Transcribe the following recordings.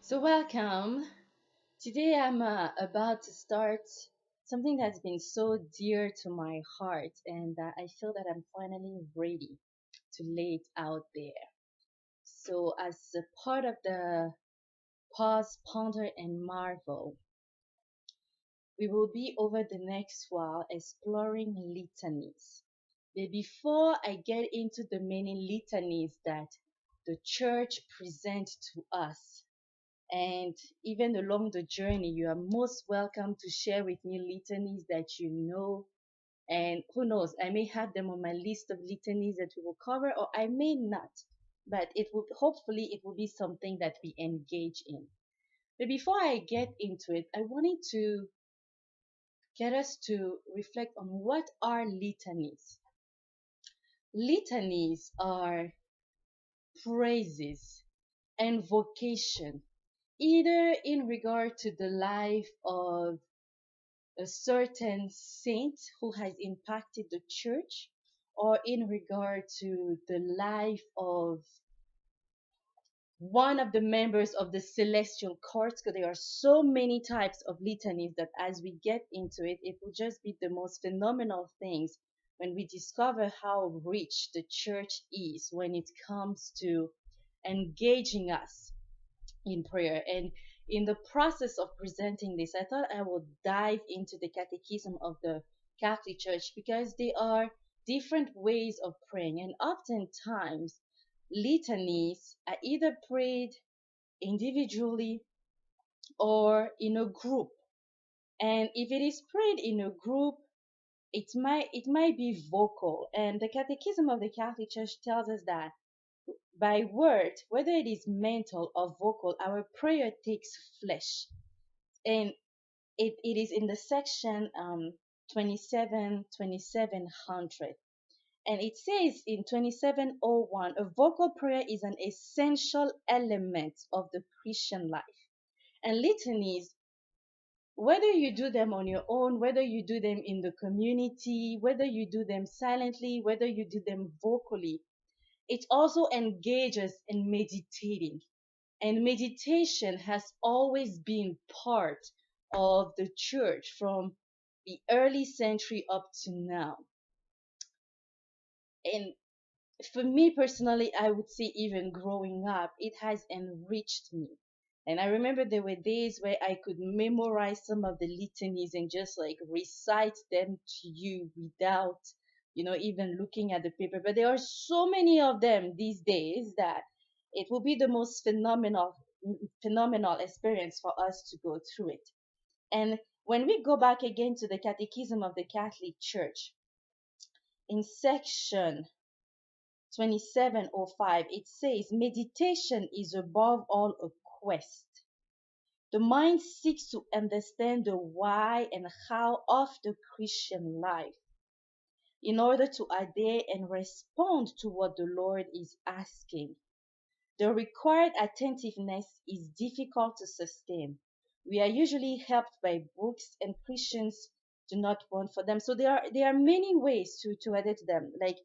So, welcome. Today I'm about to start something that's been so dear to my heart, and I feel that I'm finally ready to lay it out there. So, as a part of the Pause, Ponder, and Marvel, we will be over the next while exploring litanies. But before I get into the many litanies that the church presents to us, and even along the journey, you are most welcome to share with me litanies that you know. And who knows, I may have them on my list of litanies that we will cover, or I may not. But hopefully, it will be something that we engage in. But before I get into it, I wanted to get us to reflect on what are litanies. Litanies are praises and vocation, either in regard to the life of a certain saint who has impacted the church, or in regard to the life of one of the members of the celestial courts, because there are so many types of litanies that as we get into it, it will just be the most phenomenal things when we discover how rich the church is when it comes to engaging us in prayer. And in the process of presenting this, I thought I would dive into the Catechism of the Catholic Church because they are different ways of praying. And oftentimes, litanies are either prayed individually or in a group. And if it is prayed in a group, it might be vocal. And the Catechism of the Catholic Church tells us that by word, whether it is mental or vocal, our prayer takes flesh. And it is in the section 2700. And it says in 2701, a vocal prayer is an essential element of the Christian life. And litanies, whether you do them on your own, whether you do them in the community, whether you do them silently, whether you do them vocally, it also engages in meditating. And meditation has always been part of the church from the early century up to now. And for me personally, I would say even growing up, it has enriched me. And I remember there were days where I could memorize some of the litanies and just like recite them to you without, even looking at the paper. But there are so many of them these days that it will be the most phenomenal experience for us to go through it. And when we go back again to the Catechism of the Catholic Church, in section 2705, it says, meditation is above all a quest. The mind seeks to understand the why and how of the Christian life in order to adhere and respond to what the Lord is asking. The required attentiveness is difficult to sustain. We are usually helped by books, and Christians do not want for them. So there are many ways to edit them. Like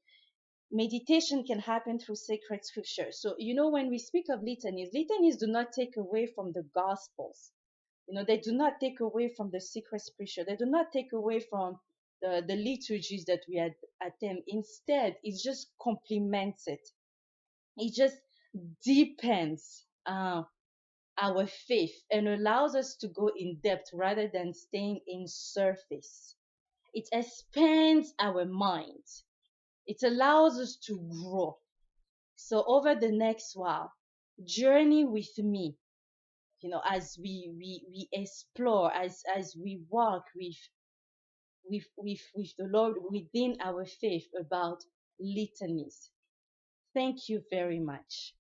meditation can happen through sacred scripture. So when we speak of litanies do not take away from the gospels. They do not take away from the sacred scripture. They do not take away from the liturgies that we attend. Instead, it just complements it. It just deepens our faith and allows us to go in depth rather than staying in surface. It expands our mind. It allows us to grow. So over the next while, journey with me, as we explore, as we walk with the Lord within our faith about litanies. Thank you very much.